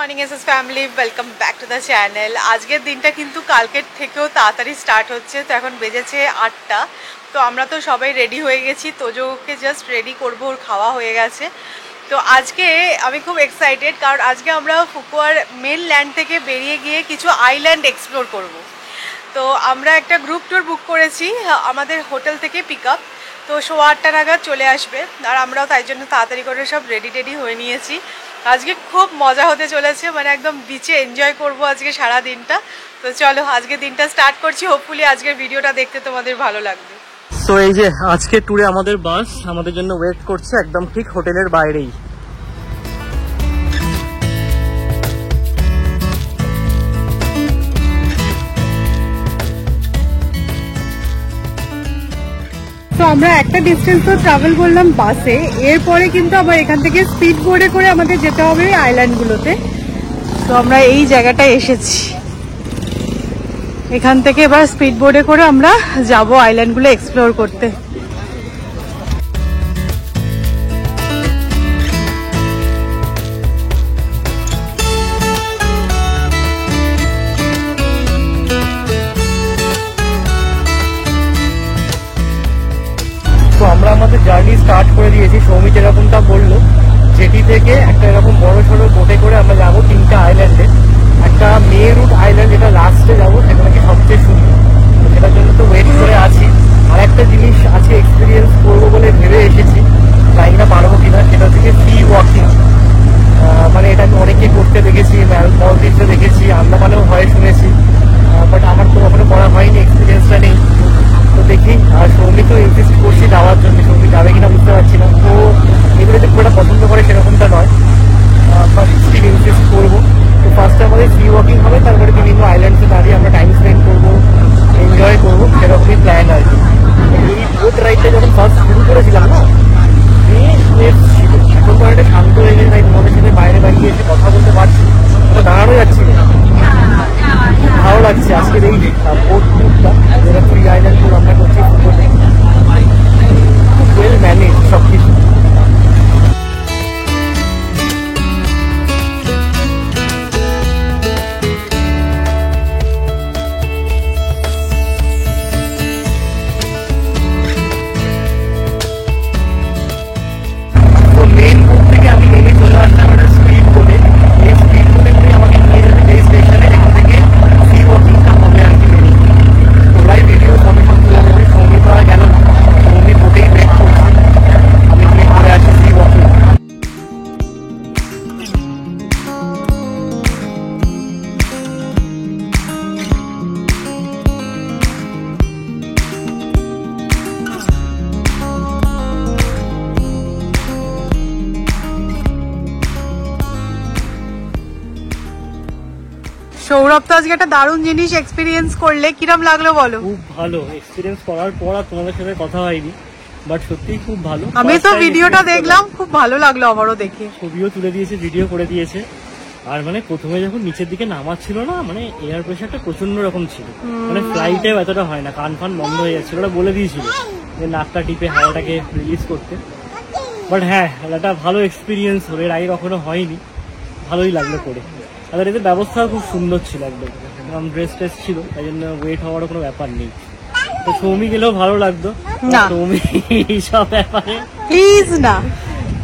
Morning SS family, welcome back to the channel. আজকের দিনটা কিন্তু কালকের থেকেও তাড়াতাড়ি স্টার্ট হচ্ছে। তো এখন বেজেছে 8টা। তো আমরা তো সবাই রেডি হয়ে গেছি, তোজোকে জাস্ট রেডি করবো, ওর খাওয়া হয়ে গেছে। তো আজকে আমি খুব এক্সাইটেড, কারণ আজকে আমরা ফুকুয়ার মেন ল্যান্ড থেকে বেরিয়ে গিয়ে কিছু আইল্যান্ড এক্সপ্লোর করব। তো আমরা একটা গ্রুপ ট্যুর বুক করেছি আমাদের হোটেল থেকে পিক আপ। তো 8:15 নাগাদ চলে আসবে, আর আমরাও তাই জন্য তাড়াতাড়ি করে সব রেডি হয়ে নিয়েছি। আজকে খুব মজা হতে চলেছে, মানে একদম বিচে এনজয় করব আজকে সারা দিনটা। তো চলো আজকে দিনটা স্টার্ট করছি। হোপফুলি আজকের ভিডিওটা দেখতে তোমাদের ভালো লাগবে। সো এই যে আজকে ট্যুরে আমাদের বাস আমাদের জন্য ওয়েট করছে একদম ঠিক হোটেলের বাইরেই। তো আমরা একটা ডিস্টেন্স তো ট্রাভেল করলাম বাসে, এরপরে কিন্তু আবার এখান থেকে স্পিড বোর্ডে করে আমাদের যেতে হবে আইল্যান্ডগুলোতে। তো আমরা এই জায়গাটায় এসেছি, এখান থেকে এবার স্পিড বোর্ডে করে আমরা যাব আইল্যান্ডগুলো এক্সপ্লোর করতে। তো আমরা আমাদের জার্নি স্টার্ট করে দিয়েছি। সৌমি যেরকমটা বললো, জেটি থেকে একটা এরকম বড় সড়ো বোটে করে আমরা যাবো 3টা আইল্যান্ডে। একটা মে রুট আইল্যান্ড, যেটা লাস্টে যাবো, সেটা নাকি সবচেয়ে সুন্দর। তো সেটার জন্য তো ওয়েট করে আছি। আর একটা জিনিস আজকে এক্সপিরিয়েন্স করবো বলে ভেবে এসেছি, জানি না পারবো কিনা, সেটা হচ্ছে সি ওয়াকিং। মানে এটা আমি অনেকে করতে দেখেছি, মলদ্বীপে দেখেছি, আন্দামানেও হয় শুনেছি, বাট আমার তো কখনো করা হয়নি, এক্সপিরিয়েন্সটা নেই। তো দেখি, আর সৌমি তো ইনসিস্ট করছি যাওয়ার জন্য, সৌমি যাবে কিনা বুঝতে পারছি না। তো এগুলো যে পুরোটা পছন্দ করে সেরকমটা নয়, স্টিল ইনসিস্ট করবো। তো ফার্স্টে আমাদের সি ওয়াকিং হবে, তারপরে বিভিন্ন আইল্যান্ডসে দাঁড়িয়ে আমরা টাইম স্পেন্ড করবো, এনজয় করবো, সেরকমই প্ল্যান আর কি। এই বোট রাইডটা যখন ফার্স্ট শুরু করেছিলাম না, ছিল এখন তো একটা শান্ত হয়ে গেছে, তাই তোমাদের সাথে বাইরে বাইরে এসে কথা বলতে পারছি, তো দাঁড়ানো যাচ্ছি না। খুব ভালো লাগছে আজকের এই বোট ট্যুরটা, যেটা ফ্রি আইল্যান্ড ট্যুর আমরা করছি। খুব ওয়েল ম্যানেজ সব কিছু। সৌরভ তো আজকে একটা দারুণ জিনিস এক্সপিরিয়েন্স করলে, কিরম লাগলো বলো? খুব ভালো এক্সপিরিয়েন্স করার পর আর তোমাদের সাথে কথা হয়নি, বাট সত্যিই খুব ভালো। আমি তো ভিডিওটা দেখলাম, খুব ভালো লাগলো আমারও দেখে। ছবিও তুলে দিয়েছে, ভিডিও করে দিয়েছে। আর মানে প্রথমে যখন নিচের দিকে নামাচ্ছিল না, মানে এয়ার প্রেশারটা প্রচন্ড রকম ছিল, মানে ফ্লাইটেও এতটা হয় না, কান ফান বন্ধ হয়ে যাচ্ছিল। ওরা বলে দিয়েছিল যে নাকটা টিপে হাওয়াটাকে রিলিজ করতে। বাট হ্যাঁ, একটা ভালো এক্সপিরিয়েন্স হলো, এর আগে কখনো হয়নি, ভালোই লাগলো করে। আর এদের ব্যবস্থাও খুব সুন্দর ছিল, একদম ড্রেস ট্রেস ছিল, তাই জন্য ওয়েট হওয়ারও কোনো ব্যাপার নেই। তো সৌমি গেলেও ভালো লাগতো, সৌমি এইসব ব্যাপারে প্লিজ না,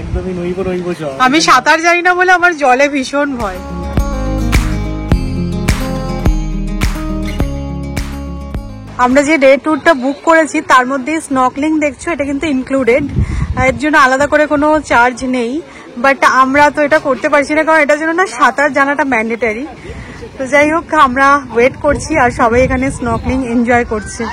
একদমই নইব চল। আমি সাঁতার জানি না বলে আমার জলে ভীষণ ভয়। আমরা যে ডে ট্যুরটা বুক করেছি তার মধ্যে স্নর্কেলিং দেখছো, এটা কিন্তু ইনক্লুডেড, এর জন্য আলাদা করে কোনো চার্জ নেই। বাট আমরা তো এটা করতে পারছি না, কারণ এটার জন্য না সাঁতার জানাটা ম্যান্ডেটারি। তো যাই হোক, আমরা ওয়েট করছি আর সবাই এখানে স্নর্কেলিং এনজয় করছে।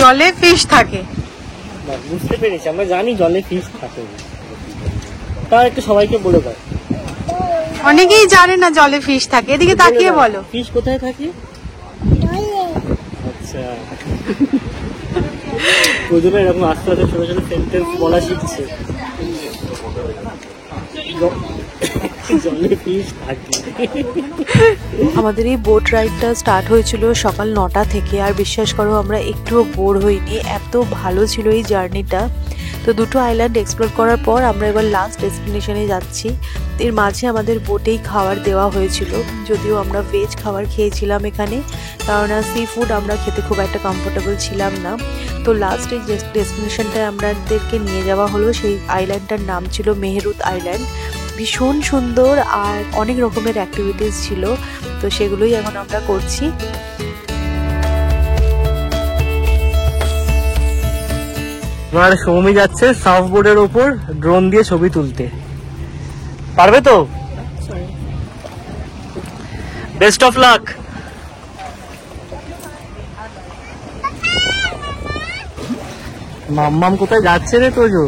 জলে ফিশ থাকে, বুঝতে পেরেছি, আমরা জানি জলে ফিশ থাকে, তা একটু সবাইকে বলে দাও। অনেকেই জানে না জলে ফিশ থাকে, এদিকে তাকিয়ে বলো ফিশ কোথায় থাকে। আচ্ছা, ওই জন্য এরকম আস্তে আস্তে ছোট ছোট সেন্টেন্স বলা শিখছে। জলে ফিশ থাকে। আমাদের এই বোট রাইডটা স্টার্ট হয়েছিল সকাল 9টা থেকে, আর বিশ্বাস করো আমরা একটুও বোর হইনি, এত ভালো ছিল এই জার্নিটা। তো দুটো আইল্যান্ড এক্সপ্লোর করার পর আমরা এবার লাস্ট ডেস্টিনেশনে যাচ্ছি। এর মাঝে আমাদের বোটেই খাবার দেওয়া হয়েছিল, যদিও আমরা ভেজ খাবার খেয়েছিলাম এখানে, কারণ সি ফুড আমরা খেতে খুব একটা কমফোর্টেবল ছিলাম না। তো লাস্ট এই ডেস্টিনেশনটায় আমাদেরকে নিয়ে যাওয়া হলো, সেই আইল্যান্ডটার নাম ছিল মেহেরুত আইল্যান্ড। ভীষণ সুন্দর আর অনেক রকমের অ্যাক্টিভিটিস ছিল, তো সেগুলোই এখন আমরা করছি। এবার সৌমি যাচ্ছে সার্ফ বোর্ডের ওপর ড্রোন দিয়ে ছবি তুলতে, পারবে তো? Best of luck. মাম্মাম কোথায় যাচ্ছে রে তোজো?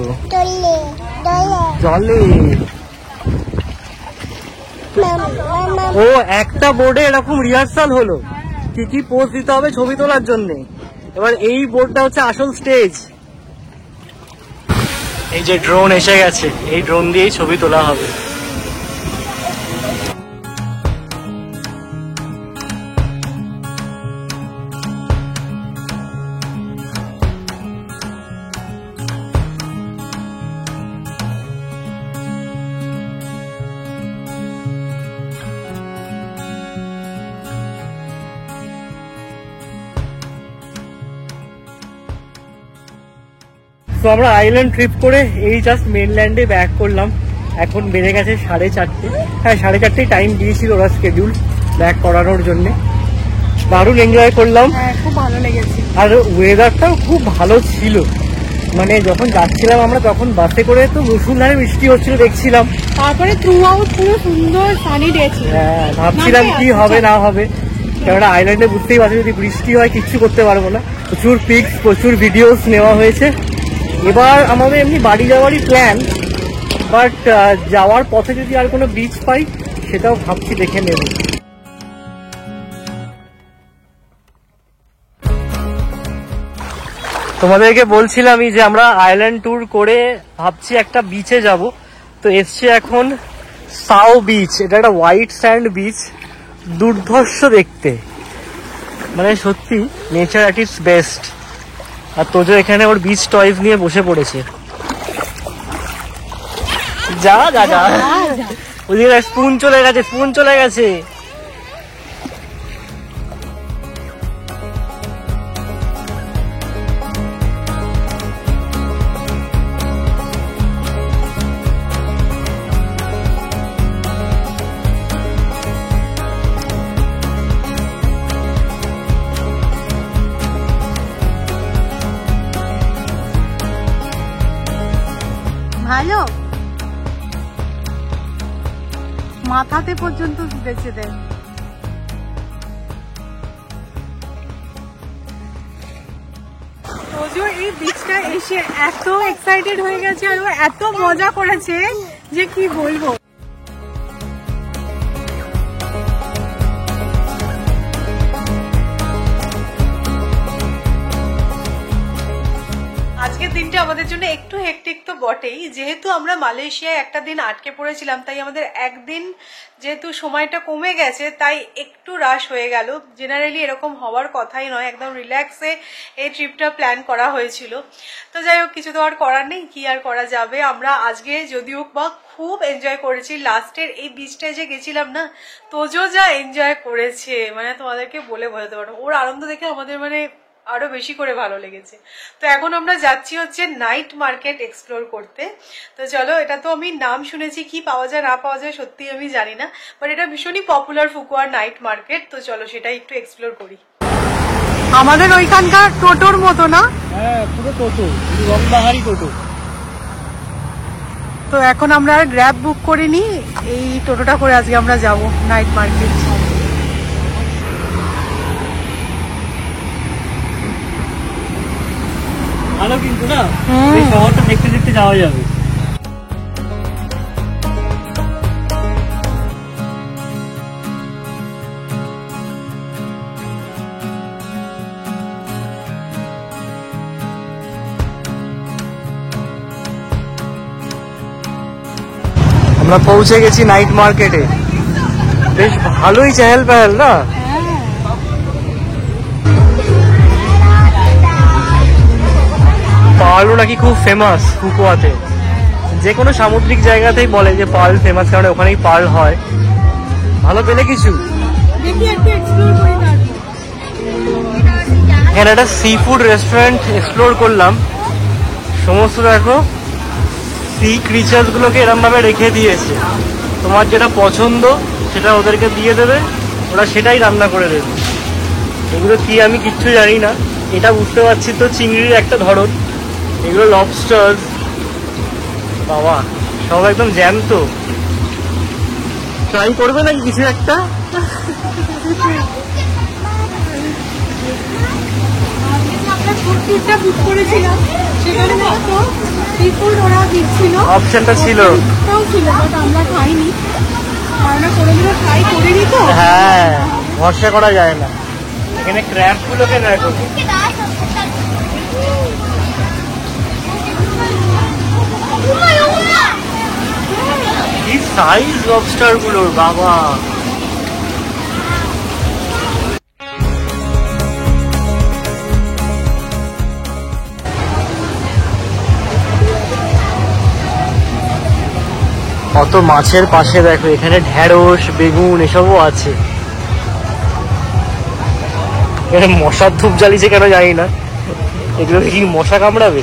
জলে। ও একটা বোর্ডে এরকম রিহার্সাল হলো কি কি পোজ দিতে হবে ছবি তোলার জন্য। এবার এই বোর্ডটা হচ্ছে আসল স্টেজ। এই যে ড্রোন এসে গেছে, এই ড্রোন দিয়েই ছবি তোলা হবে। তো আমরা আইল্যান্ড ট্রিপ করে এই জাস্ট মেনল্যান্ডে ব্যাক করলাম। এখন বেড়ে গেছে 4:30। হ্যাঁ, 4:30 টাইম দিয়েছিল ওরা স্কেডিউল ব্যাক করানোর জন্য। দারুণ এনজয় করলাম, খুব ভালো লেগেছে। আর ওয়েদারটাও খুব ভালো ছিল। মানে যখন যাচ্ছিলাম আমরা তখন বাসে করে তো মুষলধারে বৃষ্টি হচ্ছিল দেখছিলাম, তারপরে থ্রু আউট পুরো সুন্দর সানি ডে ছিল। হ্যাঁ, ভাবছিলাম কি হবে না হবে, কেননা আইল্যান্ডে বুঝতেই পারছি যদি বৃষ্টি হয় কিচ্ছু করতে পারবো না। প্রচুর পিকস, প্রচুর ভিডিওস নেওয়া হয়েছে। এবার আমাদের এমনি বাড়ি যাওয়ারই প্ল্যান, বাট যাওয়ার পথে যদি আর কোনো বিচ পাই সেটাও ভাবছি দেখে নেব। তোমাদেরকে বলছিলামই যে আমরা আইল্যান্ড ট্যুর করে ভাবছি একটা বিচে যাব। তো এসছে এখন সাও বিচ। এটা একটা হোয়াইট স্যান্ড বিচ, দুর্ধর্ষ দেখতে, মানে সত্যি নেচার অ্যাট ইটস বেস্ট। আর তোজো এখানে ওর বিচ টয়েস নিয়ে বসে পড়েছে। যা যা যা, ওদিকে স্পুন চলে গেছে, স্পুন চলে গেছে। ভালো, মাথাতে পর্যন্ত দিতেছে দেখ। তোজো এই বিচটা এসে এত এক্সাইটেড হয়ে গেছে আর ও এত মজা করেছে যে কি বলবো। আজকের দিনটা আমাদের জন্য একটু হেক্টিক তো বটেই, যেহেতু আমরা মালয়েশিয়ায় একটা দিন আটকে পড়েছিলাম, তাই আমাদের একদিন যেহেতু সময়টা কমে গেছে তাই একটু রাশ হয়ে গেল। জেনারেলি এরকম হওয়ার কথাই নয়, একদম রিল্যাক্সে এই ট্রিপটা প্ল্যান করা হয়েছিল। তো যাই হোক, কিছু তো আর করার নেই, কি আর করা যাবে। আমরা আজকে যদিও বা খুব এনজয় করেছি। লাস্টের এই বিচটায় যে গেছিলাম না, তোজো যা এনজয় করেছে মানে তোমাদেরকে বলে বোঝাতে পারবো। ওর আনন্দ দেখে আমাদের মানে আরো বেশি করে ভালো লেগেছে। তো এখন আমরা যাচ্ছি হচ্ছে নাইট মার্কেট এক্সপ্লোর করতে। তো চলো, এটা তো আমি নাম শুনেছি, কি পাওয়া যায় না পাওয়া যায় সত্যি আমি জানি না, বাট এটা ভীষণই পপুলার ফুকুয়ার নাইট মার্কেট। তো চলো সেটাই একটু এক্সপ্লোর করি। আমাদের ওইখানকার টোটোর মতো না? হ্যাঁ, পুরো টোটো, রংবাহারি টোটো। তো এখন আমরা আর গ্র্যাব বুক করিনি, এই টোটোটা করে আজকে আমরা যাব নাইট মার্কেট। ভালো কিন্তু না, এই শহরটা দেখতে দেখতে যাওয়া যাবে। আমরা পৌঁছে গেছি নাইট মার্কেটে। বেশ ভালোই চেহেল পেহেল না। পার্লও নাকি খুব ফেমাস ফুকুয়াতে। যে কোনো সামুদ্রিক জায়গাতেই বলে যে পার্ল ফেমাস, কারণ ওখানেই পার্ল হয়। ভালো পেলে কিছু এখানে একটা সি ফুড রেস্টুরেন্ট এক্সপ্লোর করলাম। সমস্ত দেখো সি ক্রিচার্স গুলোকে এরম ভাবে রেখে দিয়েছে, তোমার যেটা পছন্দ সেটা ওদেরকে দিয়ে দেবে, ওরা সেটাই রান্না করে দেবে। এগুলো কি আমি কিচ্ছু জানি না, এটা বুঝতে পারছি তো চিংড়ির একটা ধরন। এগুলো লবস্টার, বাবা সব একদম জ্যান্ত। ট্রাই করবে নাকি কিছু একটা? অপশনটা ছিল, হ্যাঁ ভরসা করা যায় না। এখানে ক্র্যাব গুলোকে দেখো, কি সাইজ লবস্টার গুলোর, বাবা। অত মাছের পাশে দেখো এখানে ঢেঁড়স, বেগুন এসবও আছে। মশার ধূপ জ্বালিয়েছে কেন জানি না, এগুলো কি মশা কামড়াবে?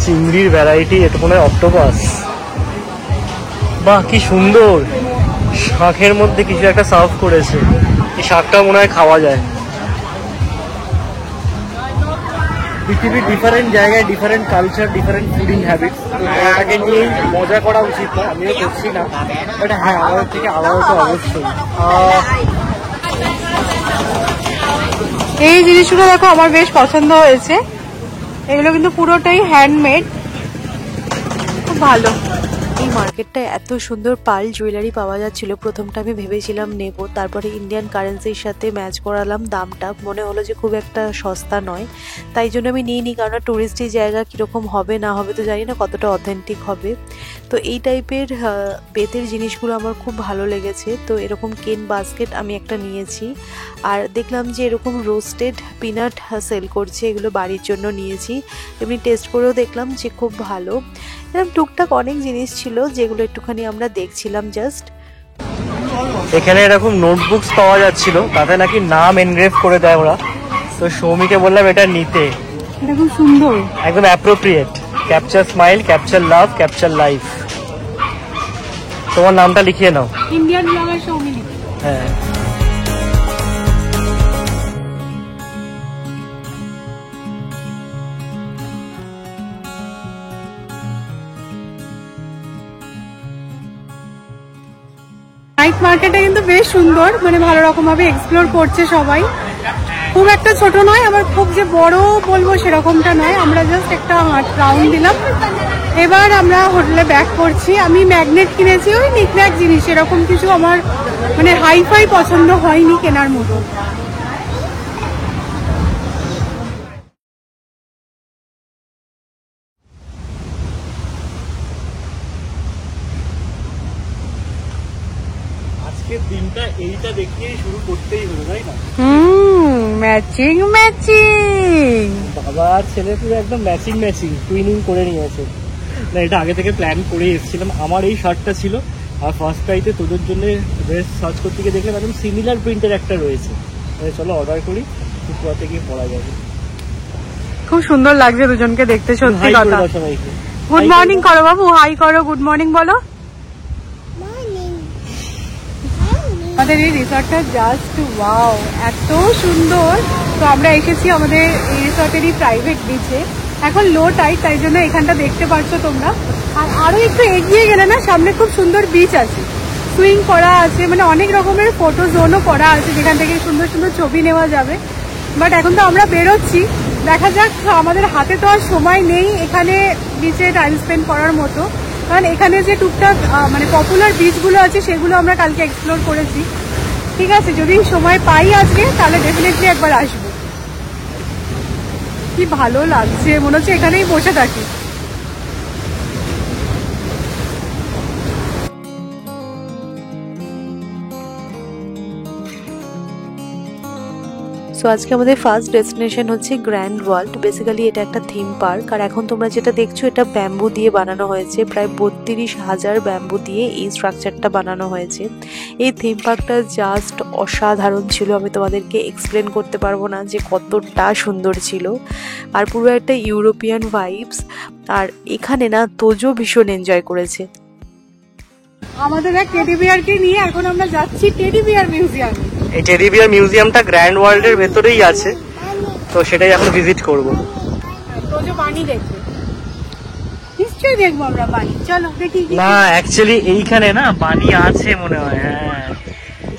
চিংড়ির ভ্যারাইটি, এটা মনে হয় অক্টোপাস। বাহ কি সুন্দর, শাকের মধ্যে কিছু একটা সার্ভ করেছে। এই শাকটা মনে হয় খাওয়া যায়। পৃথিবীর ডিফারেন্ট জায়গায় different culture, different fooding habits, এটাকে নিয়েই মজা করা উচিত না, আমিও করছি না, বাট হ্যাঁ আমাদের থেকে আলাদা তো অবশ্যই। এই জিনিসগুলো দেখো আমার বেশ পছন্দ হয়েছে, এগুলো কিন্তু পুরোটাই হ্যান্ডমেড, খুব ভালো। এই মার্কেটটা এত সুন্দর পার্ল জুয়েলারি পাওয়া যাচ্ছিল, প্রথমটা আমি ভেবেছিলাম নেব, তারপরে ইন্ডিয়ান কারেন্সির সাথে ম্যাচ করালাম দামটা, মনে হলো যে খুব একটা সস্তা নয়, তাই জন্য আমি নিইনি। কারণ টুরিস্টি জায়গা কীরকম হবে না হবে তো জানি না, কতটা অথেন্টিক হবে। তো এই টাইপের বেতের জিনিসগুলো আমার খুব ভালো লেগেছে। তো এরকম কেন বাস্কেট আমি একটা নিয়েছি, আর দেখলাম যে এরকম রোস্টেড পিনাট সেল করছে, এগুলো বাড়ির জন্য নিয়েছি। এমনি টেস্ট করেও দেখলাম যে খুব ভালো। এরকম টুকটাক অনেক জিনিস ছিল যেগুলো একটুখানি আমরা দেখছিলাম জাস্ট। এখানে এরকম নোটবুকস পাওয়া যাচ্ছিল, তাতে নাকি নাম এনগ্রেভ করে দেয় ওরা। তো সৌমিকে বললাম এটা নিতে, এটা খুব সুন্দর, একদম অ্যাপ্রোপ্রিয়েট। ক্যাপচার স্মাইল, ক্যাপচার লাভ, ক্যাপচার লাইফ। তোমার নামটা লিখিয়ে নাও, ইন্ডিয়ান ব্লগার সৌমি। হ্যাঁ। নাইট মার্কেটটা কিন্তু বেশ সুন্দর, মানে ভালো রকম ভাবে এক্সপ্লোর করছে সবাই। খুব একটা ছোট নয়, আবার খুব যে বড় বলবো সেরকমটা নয়। আমরা জাস্ট একটা রাউন্ড দিলাম, এবার আমরা হোটেলে ব্যাক করছি। আমি ম্যাগনেট কিনেছি, ওই নিকন্যাক জিনিস, এরকম কিছু আমার মানে হাইফাই পছন্দ হয়নি কেনার মতো। দিনটা এইটা দেখিয়েই শুরু করতেই হলো, তাই না? ম্যাচিং ম্যাচিং, বাবা ছেলে পুরো একদম ম্যাচিং ম্যাচিং টুইনিং করে নিয়েছে। না এটা আগে থেকে প্ল্যান করে এসেছিলাম। আমার এই শার্টটা ছিল, আর ফার্স্ট ক্রাইতে তোদের জন্য ড্রেস সার্চ করতে গিয়ে দেখলাম একদম সিমিলার প্রিন্টের একটা রয়েছে। চলো অর্ডার করি, কুকুয়াতে গিয়ে পড়া যাবে। খুব সুন্দর লাগছে দুজনকে দেখতে, সত্যি কথা। সবাইকে গুড মর্নিং করো বাবু, হাই করো, গুড মর্নিং বলো। আমাদের এই রিসর্টটা জাস্ট ওয়াও, এত সুন্দর। তো আমরা এসেছি আমাদের এই রিসর্টেরই প্রাইভেট বিচে। এখন লো টাইড, তাই জন্য এখানটা দেখতে পাচ্ছ তোমরা। আর আরো একটু এগিয়ে গেলে না সামনে খুব সুন্দর বিচ আছে, সুইং করা আছে, মানে অনেক রকমের ফটো জোনও করা আছে যেখান থেকে সুন্দর সুন্দর ছবি নেওয়া যাবে। বাট এখন তো আমরা বেরোচ্ছি, দেখা যাক। আমাদের হাতে তো আর সময় নেই এখানে বিচে টাইম স্পেন্ড করার মতো, কারণ এখানে যে টুকটাক মানে পপুলার বিচগুলো আছে সেগুলো আমরা কালকে এক্সপ্লোর করেছি। ঠিক আছে, যদি সময় পাই আজকে তাহলে ডেফিনেটলি একবার আসবো। কি ভালো লাগছে, মনে হচ্ছে এখানেই বসে থাকি। সো আজকে আমাদের ফার্স্ট ডেস্টিনেশন হচ্ছে গ্র্যান্ড ওয়ার্ল্ড। বেসিক্যালি এটা একটা থিম পার্ক, আর এখন তোমরা যেটা দেখছো এটা ব্যাম্বু দিয়ে বানানো হয়েছে। প্রায় 32,000 ব্যাম্বু দিয়ে এই স্ট্রাকচারটা বানানো হয়েছে। এই থিম পার্কটা জাস্ট অসাধারণ ছিল, আমি তোমাদেরকে এক্সপ্লেন করতে পারবো না যে কতটা সুন্দর ছিল। আর পুরো একটা ইউরোপিয়ান ভাইবস। আর এখানে না তোজো ভীষণ এনজয় করেছে। আমাদের এক টেডি বিয়ারকে নিয়ে এখন আমরা যাচ্ছি টেডি বিয়ার মিউজিয়ামে। এই টেডি বিয়ার মিউজিয়ামটা গ্র্যান্ড ওয়ার্ল্ডের ভেতরেই আছে, তো সেটাই এখন ভিজিট করব। তোজো বানি দেখবে, নিশ্চয়ই দেখবো আমরা বানি। চলো দেখি। না অ্যাকচুয়ালি এইখানে না বানি আছে মনে হয়, হ্যাঁ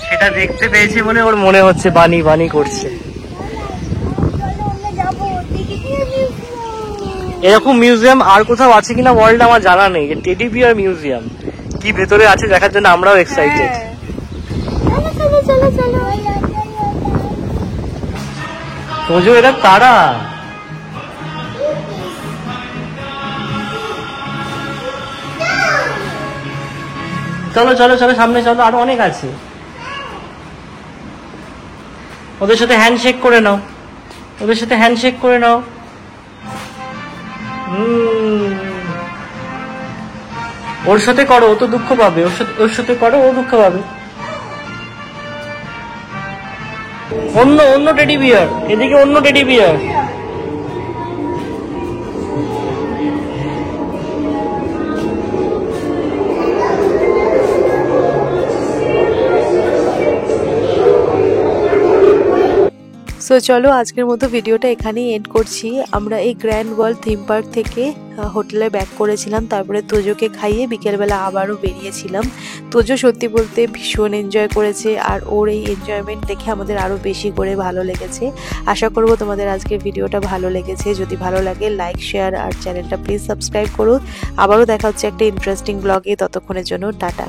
সেটা দেখতে পেয়েছি বলে ওর মনে হচ্ছে বানি বানি করছে। এরকম মিউজিয়াম আর কোথাও আছে কিনা ওয়ার্ল্ডে আমার জানা নেই। টেডি বিয়ার মিউজিয়াম কি ভেতরে আছে দেখার জন্য আমরাও এক্সাইটেড। তোজো এরা কারা? চলো চলো চলো সামনে চলো, আরো অনেক আছে। ওদের সাথে হ্যান্ডশেক করে নাও, ওদের সাথে হ্যান্ডশেক করে নাও। ওর সাথে করো, ও তো দুঃখ পাবে। ওর সাথে করো, ও দুঃখ পাবে। অন্য টেডি বিয়ার, এদিকে অন্য টেডি বিয়ার। সো চলো আজকের মতো ভিডিওটা এখানেই এন্ড করছি। আমরা এই গ্র্যান্ড ওয়ার্ল্ড থিম পার্ক থেকে হোটেলে ব্যাক করেছিলাম, তারপরে তোজোকে খাইয়ে বিকেলবেলা আবারও বেরিয়েছিলাম। তোজো সত্যি বলতে ভীষণ এনজয় করেছে, আর ওর এই এনজয়মেন্ট দেখে আমাদের আরও বেশি করে ভালো লেগেছে। আশা করব তোমাদের আজকের ভিডিওটা ভালো লেগেছে। যদি ভালো লাগে লাইক, শেয়ার আর চ্যানেলটা প্লিজ সাবস্ক্রাইব করো। আবারও দেখা হচ্ছে একটা ইন্টারেস্টিং ব্লগে, ততক্ষণের জন্য টাটা।